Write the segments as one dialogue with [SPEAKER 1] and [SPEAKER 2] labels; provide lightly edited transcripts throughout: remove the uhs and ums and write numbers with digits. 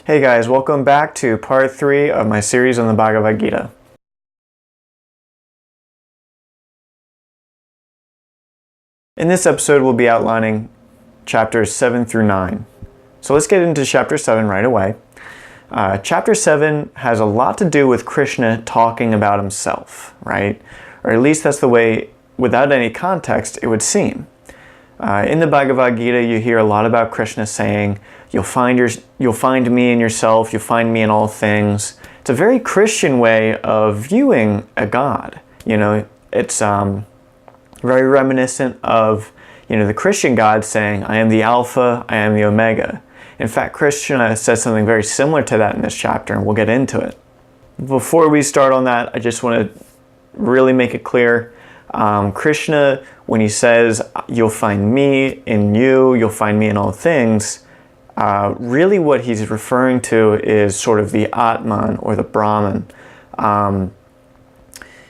[SPEAKER 1] Hey guys, welcome back to part 3 of my series on the Bhagavad Gita. In this episode, we'll be outlining chapters 7 through 9. So let's get into chapter 7 right away. Chapter 7 has a lot to do with Krishna talking about himself, right? Or at least that's the way, without any context, it would seem. In the Bhagavad Gita, you hear a lot about Krishna saying, you'll find me in yourself, you'll find me in all things. It's a very Christian way of viewing a God. You know, it's very reminiscent of, the Christian God saying, I am the Alpha, I am the Omega. In fact, Krishna says something very similar to that in this chapter, and we'll get into it. Before we start on that, I just want to really make it clear. Krishna, when he says, you'll find me in you, you'll find me in all things, really what he's referring to is sort of the Atman or the Brahman.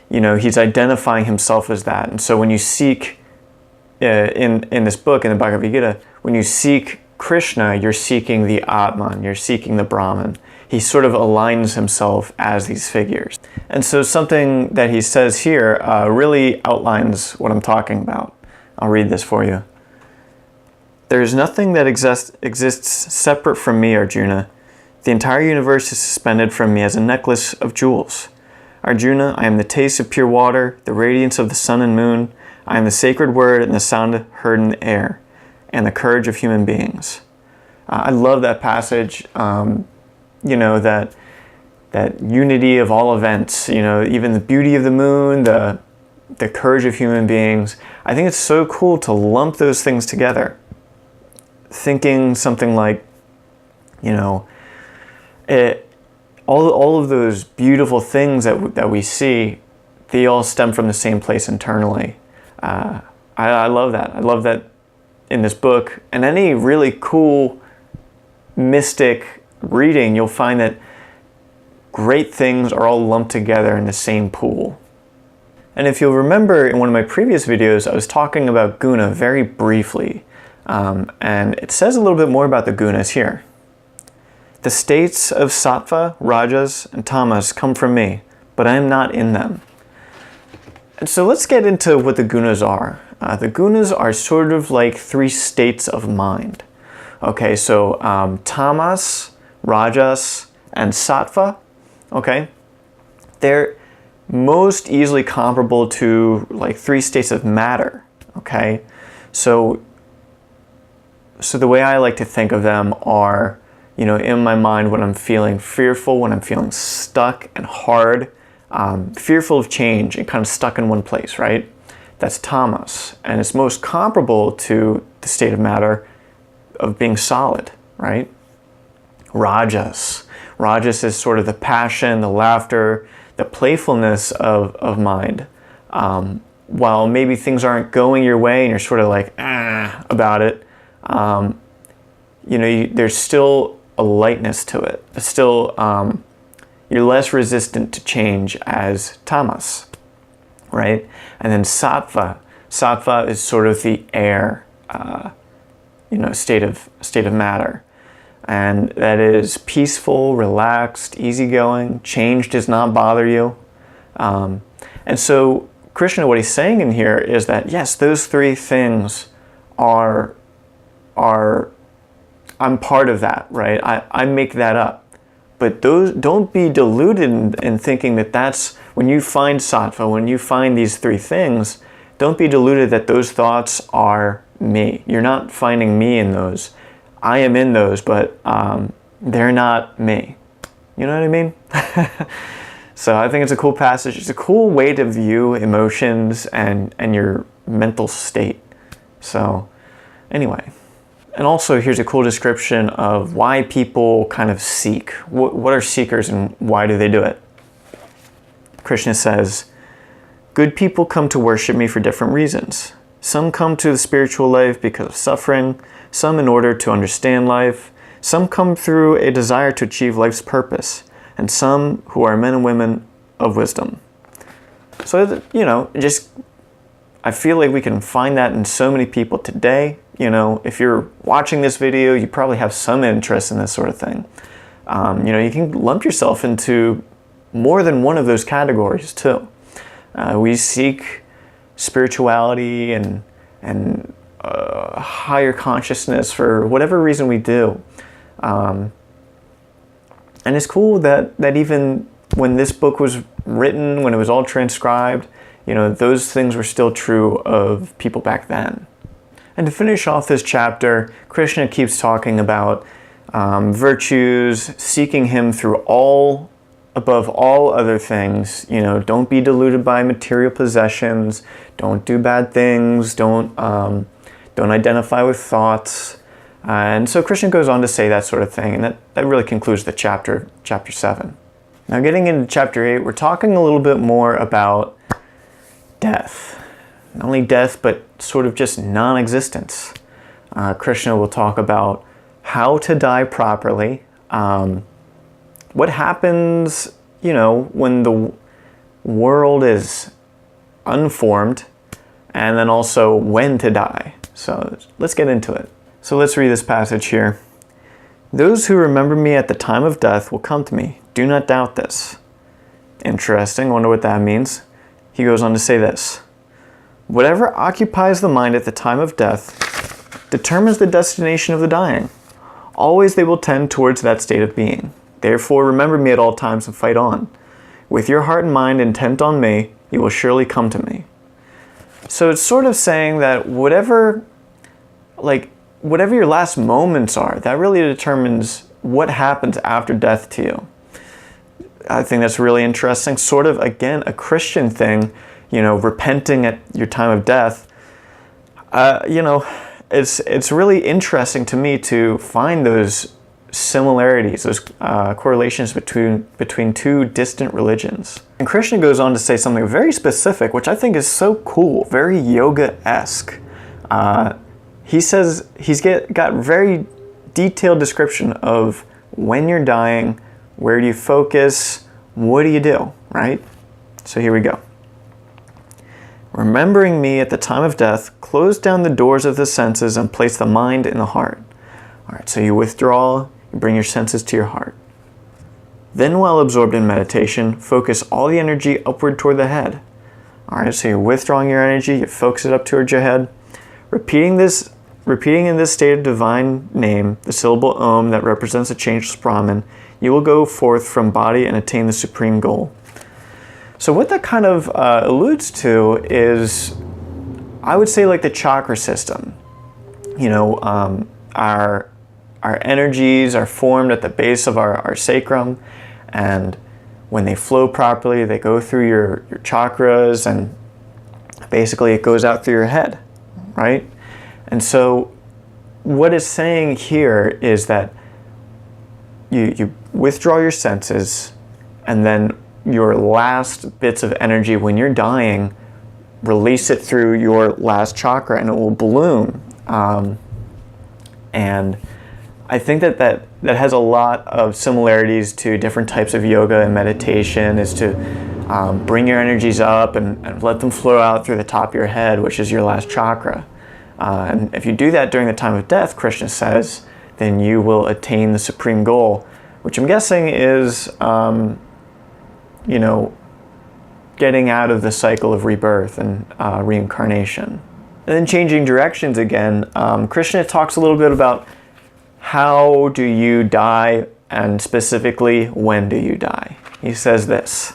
[SPEAKER 1] He's identifying himself as that. And so when you seek, in this book, in the Bhagavad Gita, when you seek Krishna, you're seeking the Atman, you're seeking the Brahman. He sort of aligns himself as these figures. And so something that he says here really outlines what I'm talking about. I'll read this for you. There is nothing that exists separate from me, Arjuna. The entire universe is suspended from me as a necklace of jewels. Arjuna, I am the taste of pure water, the radiance of the sun and moon. I am the sacred word and the sound heard in the air, and the courage of human beings. I love that passage. That unity of all events, even the beauty of the moon, the courage of human beings. I think it's so cool to lump those things together. Thinking something like, all of those beautiful things that we see, they all stem from the same place internally. I love that. I love that in this book. And any really cool mystic reading, you'll find that great things are all lumped together in the same pool. And if you'll remember, in one of my previous videos, I was talking about guna very briefly. And it says a little bit more about the gunas here. The states of sattva, rajas, and tamas come from me, but I am not in them. And so let's get into what the gunas are. The gunas are sort of like 3 states of mind. Okay, so tamas, rajas, and sattva, okay, they're most easily comparable to like 3 states of matter, okay? So the way I like to think of them are, in my mind when I'm feeling fearful, when I'm feeling stuck and hard, fearful of change and kind of stuck in one place, right? That's tamas. And it's most comparable to the state of matter of being solid, right? Rajas. Rajas is sort of the passion, the laughter, the playfulness of mind. While maybe things aren't going your way and you're sort of like, about it, there's still a lightness to it. It's still, you're less resistant to change as tamas, right? And then sattva. Sattva is sort of the air, state of matter. And that is peaceful, relaxed, easygoing. Change does not bother you. And so Krishna, what he's saying in here is that, yes, those 3 things are I'm part of that, right? I make that up. But those, don't be deluded in thinking that that's, when you find sattva, when you find these 3 things, don't be deluded that those thoughts are me. You're not finding me in those. I am in those, but they're not me. You know what I mean? So I think it's a cool passage. It's a cool way to view emotions and your mental state. So anyway. And also here's a cool description of why people kind of seek. What are seekers and why do they do it? Krishna says, good people come to worship me for different reasons. Some come to the spiritual life because of suffering, some in order to understand life, some come through a desire to achieve life's purpose, and some who are men and women of wisdom. So, I feel like we can find that in so many people today. If you're watching this video, you probably have some interest in this sort of thing. You can lump yourself into more than one of those categories too. We seek spirituality and higher consciousness for whatever reason we do. And it's cool that even when this book was written, when it was all transcribed, those things were still true of people back then. And to finish off this chapter, Krishna keeps talking about virtues, seeking him above all other things. Don't be deluded by material possessions. Don't do bad things. Don't identify with thoughts. And so Krishna goes on to say that sort of thing, and that really concludes the chapter 7. Now getting into chapter 8, we're talking a little bit more about death. Not only death, but sort of just non-existence. Krishna will talk about how to die properly, what happens, when the world is unformed, and then also when to die. So let's get into it. So let's read this passage here. Those who remember me at the time of death will come to me. Do not doubt this. Interesting. Wonder what that means. He goes on to say this. Whatever occupies the mind at the time of death determines the destination of the dying. Always they will tend towards that state of being. Therefore, remember me at all times and fight on. With your heart and mind intent on me, you will surely come to me. So it's sort of saying that whatever your last moments are, that really determines what happens after death to you. I think that's really interesting. Sort of, again, a Christian thing, repenting at your time of death. It's really interesting to me to find those similarities, those correlations between two distant religions. And Krishna goes on to say something very specific, which I think is so cool, very yoga-esque. He says he's got very detailed description of when you're dying, where do you focus, what do you do, right? So here we go. Remembering me at the time of death, close down the doors of the senses and place the mind in the heart. All right, so you withdraw, you bring your senses to your heart. Then while absorbed in meditation, focus all the energy upward toward the head. All right, so you're withdrawing your energy, you focus it up towards your head. Repeating in this state of divine name, the syllable Om that represents a changeless Brahman, you will go forth from body and attain the supreme goal. So what that kind of alludes to is, I would say, like the chakra system. Our energies are formed at the base of our sacrum, and when they flow properly, they go through your chakras, and basically it goes out through your head, right? And so what it's saying here is that you withdraw your senses, and then your last bits of energy when you're dying, release it through your last chakra and it will bloom. And I think that has a lot of similarities to different types of yoga and meditation, is to bring your energies up and let them flow out through the top of your head, which is your last chakra. And if you do that during the time of death, Krishna says, then you will attain the supreme goal, which I'm guessing is, getting out of the cycle of rebirth and reincarnation. And then changing directions again, Krishna talks a little bit about how do you die, and specifically, when do you die? He says this: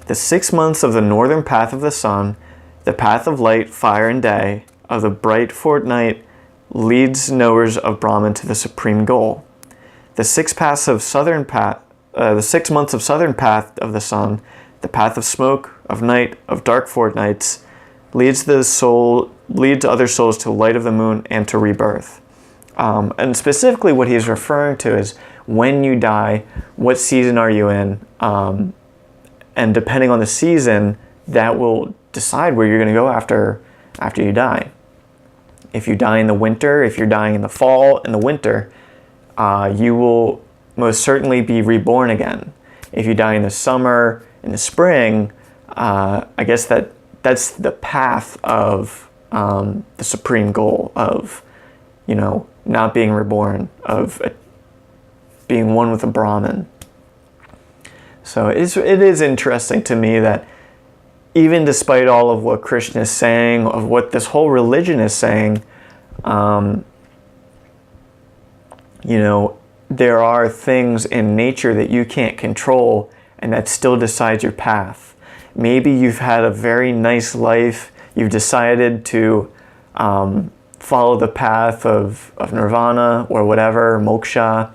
[SPEAKER 1] the 6 months of the northern path of the sun, the path of light, fire, and day, of the bright fortnight, leads knowers of Brahman to the supreme goal. The 6 months of southern path of the sun, the path of smoke, of night, of dark fortnights, leads other souls to light of the moon and to rebirth. And specifically what he's referring to is when you die, what season are you in? And depending on the season, that will decide where you're going to go after you die. If you die in the winter, if you're dying in the fall and the winter, you will most certainly be reborn again. If you die in the summer, in the spring, I guess that's the path of the supreme goal of, not being reborn, of being one with a Brahman. So it is interesting to me that even despite all of what Krishna is saying, of what this whole religion is saying, there are things in nature that you can't control and that still decides your path. Maybe you've had a very nice life, you've decided to follow the path of nirvana or whatever, moksha.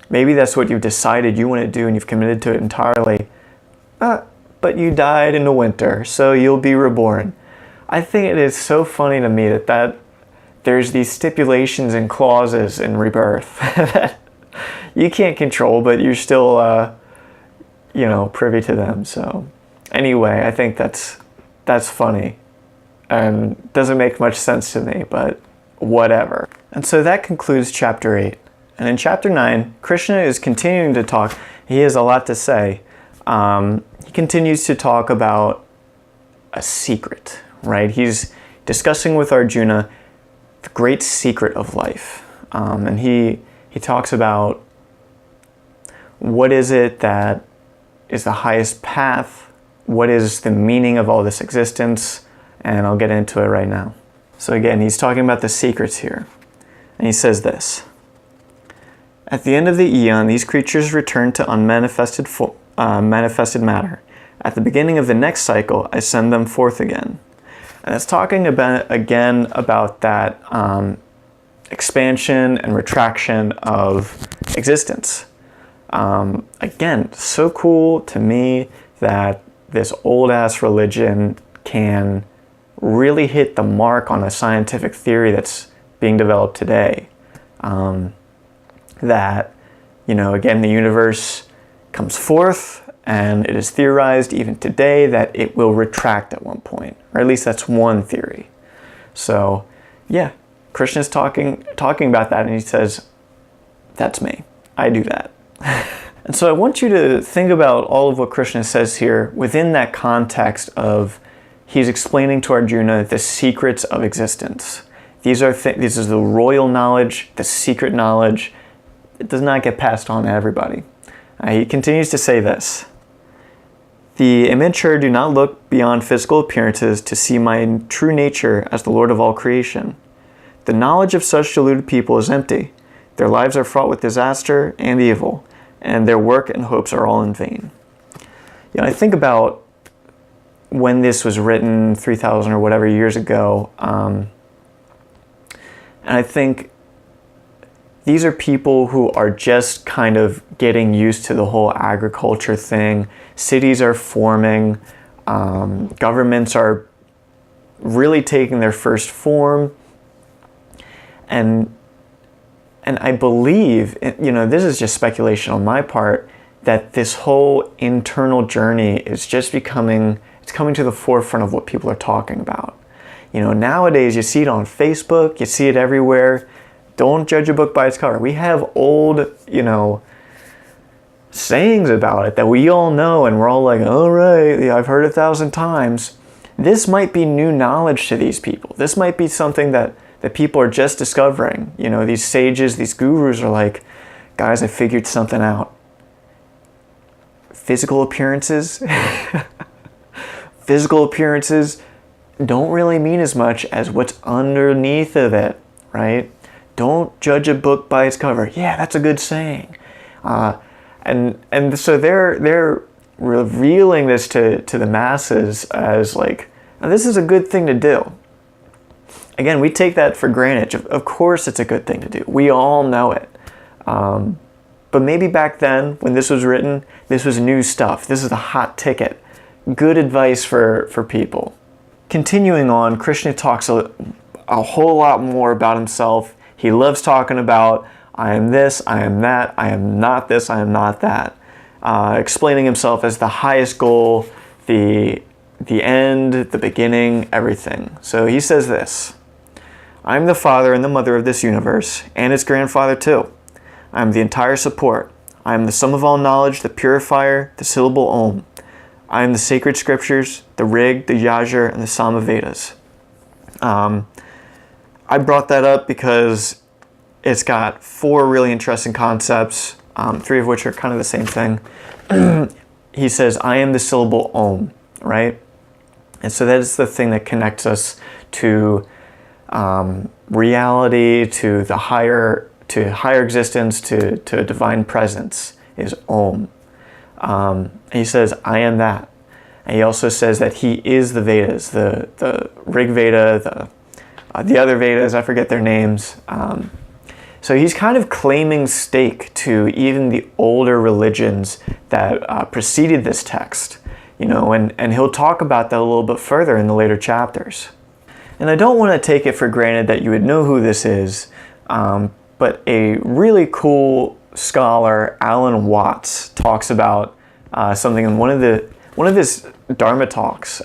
[SPEAKER 1] Maybe that's what you've decided you want to do and you've committed to it entirely. But you died in the winter, so you'll be reborn. I think it is so funny to me that there's these stipulations and clauses in rebirth that you can't control, but you're still, privy to them. So anyway, I think that's funny and doesn't make much sense to me, but whatever. And so that concludes chapter 8. And in chapter 9, Krishna is continuing to talk. He has a lot to say. He continues to talk about a secret, right? He's discussing with Arjuna the great secret of life. And he talks about what is it that is the highest path, what is the meaning of all this existence, and I'll get into it right now. So again, he's talking about the secrets here. And he says this: at the end of the eon, these creatures return to unmanifested manifested matter. At the beginning of the next cycle, I send them forth again. And it's talking about that expansion and retraction of existence. Again, so cool to me that this old-ass religion can really hit the mark on a scientific theory that's being developed today. That, again, the universe comes forth, and it is theorized even today that it will retract at one point, or at least that's one theory. So, yeah, Krishna's talking about that, and he says, that's me. I do that. And so I want you to think about all of what Krishna says here within that context of he's explaining to Arjuna the secrets of existence. This is the royal knowledge, the secret knowledge. It does not get passed on to everybody. He continues to say this: the immature do not look beyond physical appearances to see my true nature as the Lord of all creation. The knowledge of such deluded people is empty. Their lives are fraught with disaster and evil, and their work and hopes are all in vain. I think about when this was written 3,000 or whatever years ago, and I think these are people who are just kind of getting used to the whole agriculture thing. Cities are forming, governments are really taking their first form, and I believe, this is just speculation on my part, that this whole internal journey is just coming to the forefront of what people are talking about. Nowadays you see it on Facebook, you see it everywhere. Don't judge a book by its cover. We have old, sayings about it that we all know, and we're all like, all right, I've heard 1,000 times. This might be new knowledge to these people. This might be something that people are just discovering. These sages, these gurus are like, guys, I figured something out. Physical appearances don't really mean as much as what's underneath of it, right? Don't judge a book by its cover. Yeah, that's a good saying. And so they're revealing this to the masses as like, this is a good thing to do. Again, we take that for granted. Of course it's a good thing to do. We all know it. But maybe back then, when this was written, this was new stuff. This is the hot ticket. Good advice for people. Continuing on, Krishna talks a whole lot more about himself. He loves talking about, I am this, I am that, I am not this, I am not that. Explaining himself as the highest goal, the end, the beginning, everything. So he says this: I am the father and the mother of this universe, and its grandfather too. I am the entire support. I am the sum of all knowledge, the purifier, the syllable Om. I am the sacred scriptures, the Rig, the Yajur, and the Samavedas. I brought that up because it's got 4 really interesting concepts. three of which are kind of the same thing. He says, I am the syllable Om, right? And so that is the thing that connects us to reality, to the higher existence, to a divine presence, is Om. He says, I am that. And he also says that he is the Vedas, the Rig Veda, the other Vedas, I forget their names. So he's kind of claiming stake to even the older religions that preceded this text, and he'll talk about that a little bit further in the later chapters. And I don't want to take it for granted that you would know who this is, but a really cool scholar, Alan Watts, talks about something in one of his Dharma talks,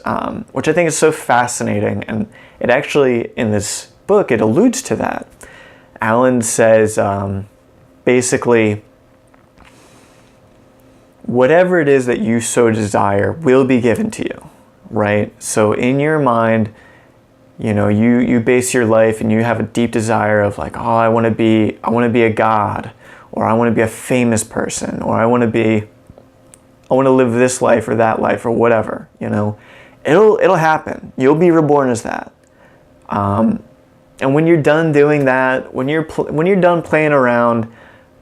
[SPEAKER 1] which I think is so fascinating, and it actually, in this book, it alludes to that. Alan says, basically, whatever it is that you so desire will be given to you, right? So in your mind, you base your life and you have a deep desire of like, oh, I want to be a god, or I want to be a famous person, or I want to live this life or that life or whatever, it'll happen. You'll be reborn as that. And when you're done doing that, when you're done playing around,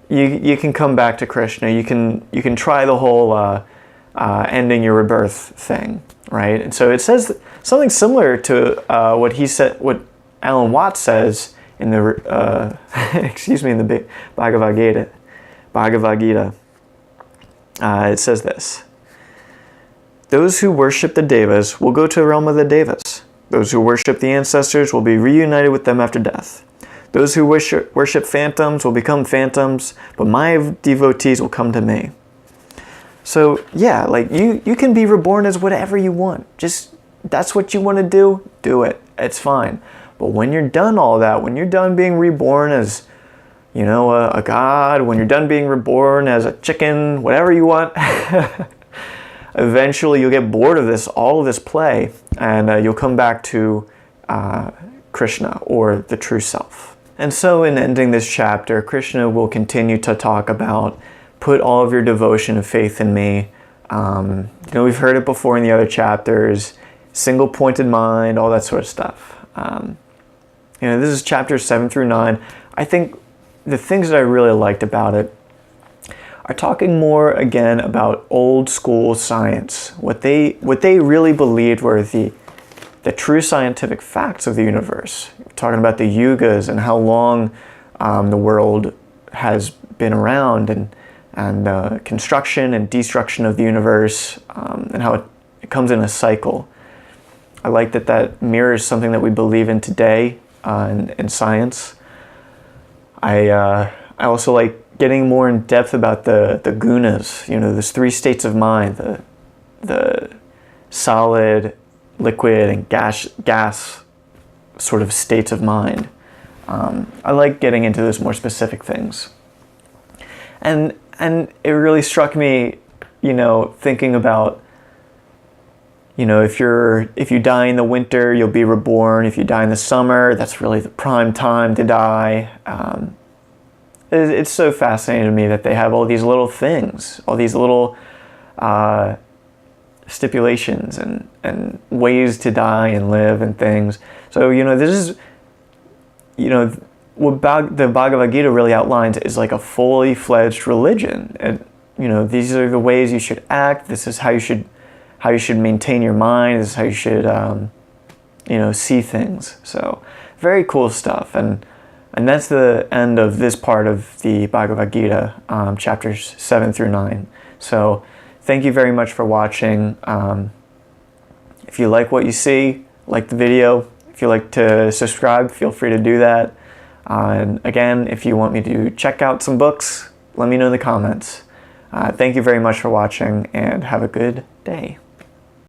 [SPEAKER 1] you can come back to Krishna. You can try the whole ending your rebirth thing, right? And so it says something similar to what Alan Watts says in the in the Bhagavad Gita. It says this: those who worship the devas will go to the realm of the devas. Those who worship the ancestors will be reunited with them after death. Those who worship phantoms will become phantoms, but my devotees will come to me. So yeah, like you can be reborn as whatever you want. Just, that's what you want to do it. It's fine. But when you're done all that, when you're done being reborn as, a god, when you're done being reborn as a chicken, whatever you want, eventually you'll get bored of all of this play, and you'll come back to Krishna, or the true self. And so in ending this chapter, Krishna will continue to talk about, put all of your devotion and faith in me. We've heard it before in the other chapters, single-pointed mind, all that sort of stuff. This is chapters 7 through 9. I think the things that I really liked about it are talking more again about old school science, what they really believed were the true scientific facts of the universe. Talking about the yugas and how long the world has been around, and construction and destruction of the universe, and how it comes in a cycle. I like that mirrors something that we believe in today in science. I also like getting more in depth about the gunas. There's 3 states of mind: the solid, liquid, and gas sort of states of mind. I like getting into those more specific things. And it really struck me, thinking about, if you die in the winter, you'll be reborn. If you die in the summer, that's really the prime time to die. It's so fascinating to me that they have all these little things, all these little stipulations and ways to die and live and things. So, this is, what the Bhagavad Gita really outlines is like a fully fledged religion. And, these are the ways you should act. This is how you should maintain your mind. This is how you should, see things. So very cool stuff. And that's the end of this part of the Bhagavad Gita, chapters 7 through 9. So thank you very much for watching. If you like what you see, like the video, if you like to subscribe, feel free to do that. And again, if you want me to check out some books, let me know in the comments. Thank you very much for watching, and have a good day.